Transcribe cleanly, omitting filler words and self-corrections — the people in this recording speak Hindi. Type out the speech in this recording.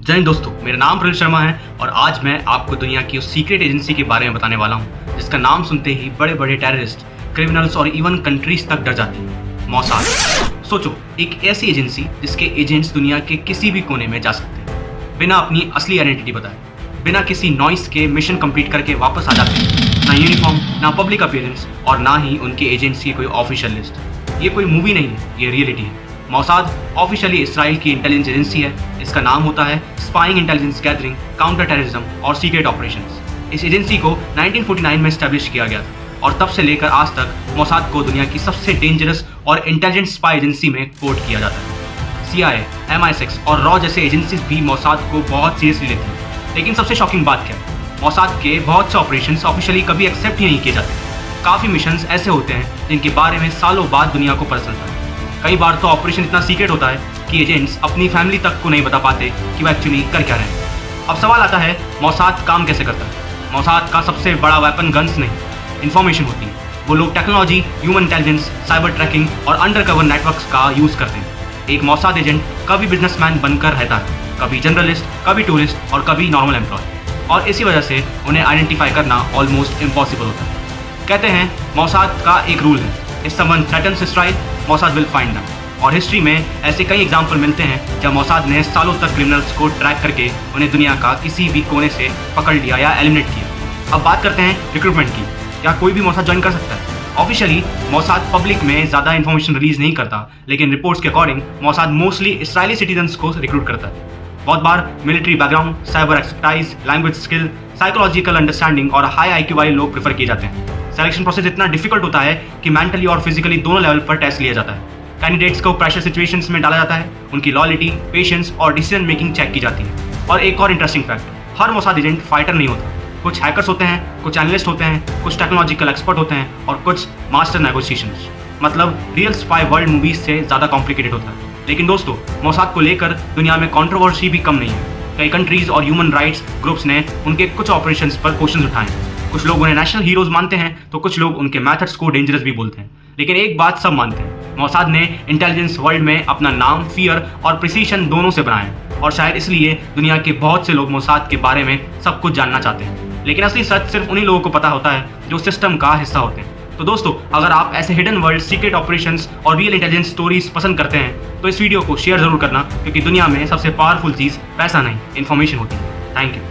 जय हिंद दोस्तों, मेरा नाम प्रवीण शर्मा है और आज मैं आपको दुनिया की उस सीक्रेट एजेंसी के बारे में बताने वाला हूँ जिसका नाम सुनते ही बड़े बड़े टेररिस्ट, क्रिमिनल्स और इवन कंट्रीज तक डर जाते हैं। मौसाद। सोचो, एक ऐसी एजेंसी जिसके एजेंट्स दुनिया के किसी भी कोने में जा सकते हैं बिना अपनी असली आइडेंटिटी बताए, बिना किसी नॉइस के मिशन कंप्लीट करके वापस आ जाते हैं। ना यूनिफॉर्म, ना पब्लिक अपीयरेंस और ना ही उनके एजेंट्स की कोई ऑफिशियल लिस्ट। ये कोई मूवी नहीं है, ये रियलिटी है। मौसाद ऑफिशियली इसराइल की इंटेलिजेंस एजेंसी है। इसका नाम होता है spying, intelligence gathering, counter terrorism और सीक्रेट ऑपरेशंस। इस एजेंसी को 1949 में एस्टैब्लिश किया गया था और तब से लेकर आज तक मौसाद को दुनिया की सबसे डेंजरस और इंटेलिजेंट स्पाई एजेंसी में कोट किया जाता है। CIA, MI6 और रॉ जैसे एजेंसीज भी मौसाद को बहुत सीरियसली लेती हैं। लेकिन सबसे शॉकिंग बात क्या है, मौसाद के बहुत से ऑपरेशंस ऑफिशियली कभी एक्सेप्ट ही नहीं किए जाते। काफ़ी मिशंस ऐसे होते हैं जिनके बारे में सालों बाद दुनिया को पता चलता है। कई बार तो ऑपरेशन इतना सीक्रेट होता है कि एजेंट्स अपनी फैमिली तक को नहीं बता पाते कि वो एक्चुअली कर क्या रहे हैं। अब सवाल आता है, मौसाद काम कैसे करता है? मौसाद का सबसे बड़ा वेपन गन्स नहीं, इन्फॉर्मेशन होती है। वो लोग technology, human intelligence, cyber tracking और अंडरकवर नेटवर्क्स का यूज़ करते हैं। एक मौसाद एजेंट कभी बिजनेसमैन बनकर रहता है, कभी जर्नलिस्ट, कभी टूरिस्ट और कभी नॉर्मल एम्प्लॉय, और इसी वजह से उन्हें आइडेंटिफाई करना ऑलमोस्ट इम्पॉसिबल होता है। कहते हैं मौसाद का एक रूल है, if someone threatens Israel, Mossad will find them. और हिस्ट्री में ऐसे कई एग्जाम्पल मिलते हैं जब मौसाद ने सालों तक क्रिमिनल्स को ट्रैक करके उन्हें दुनिया का किसी भी कोने से पकड़ लिया या एलिमिनेट किया। अब बात करते हैं रिक्रूटमेंट की। क्या कोई भी मौसाद ज्वाइन कर सकता है? ऑफिशियली मौसाद पब्लिक में ज़्यादा इन्फॉर्मेशन रिलीज नहीं करता, लेकिन रिपोर्ट्स के according Mossad mostly Israeli citizens को रिक्रूट करता है। बहुत बार military background, cyber expertise, language skill, psychological understanding और हाई IQ वाले लोग प्रेफर किए जाते हैं। सिलेक्शन प्रोसेस इतना डिफिकल्ट होता है कि मेंटली और फिजिकली दोनों लेवल पर टेस्ट लिया जाता है। कैंडिडेट्स को प्रेशर सिचुएशंस में डाला जाता है, उनकी लॉयल्टी, पेशेंस और डिसीजन मेकिंग चेक की जाती है। और एक और इंटरेस्टिंग फैक्ट, हर मौसाद एजेंट फाइटर नहीं होता। कुछ हैकर्स होते हैं, कुछ एनालिस्ट होते हैं, कुछ टेक्नोलॉजिकल एक्सपर्ट होते हैं और कुछ मास्टर नेगोशिएशंस। मतलब रियल स्पाई वर्ल्ड मूवीज से ज़्यादा कॉम्प्लिकेटेड होता है। लेकिन दोस्तों, मौसाद को लेकर दुनिया में कंट्रोवर्सी भी कम नहीं है। कई कंट्रीज और ह्यूमन राइट्स ग्रुप्स ने उनके कुछ ऑपरेशंस पर क्वेश्चंस उठाए हैं। कुछ लोग उन्हें नेशनल हीरोज मानते हैं तो कुछ लोग उनके मेथड्स को डेंजरस भी बोलते हैं। लेकिन एक बात सब मानते हैं, मौसाद ने इंटेलिजेंस वर्ल्ड में अपना नाम फियर और प्रिसीशन दोनों से बनाया और शायद इसलिए दुनिया के बहुत से लोग मौसाद के बारे में सब कुछ जानना चाहते हैं। लेकिन असली सच सिर्फ उन्हीं लोगों को पता होता है जो सिस्टम का हिस्सा होते हैं। तो दोस्तों, अगर आप ऐसे हिडन वर्ल्ड, सीक्रेट ऑपरेशंस और रियल इंटेलिजेंस स्टोरीज पसंद करते हैं तो इस वीडियो को शेयर जरूर करना, क्योंकि दुनिया में सबसे पावरफुल चीज़ पैसा नहीं, इन्फॉर्मेशन होती है। Thank you.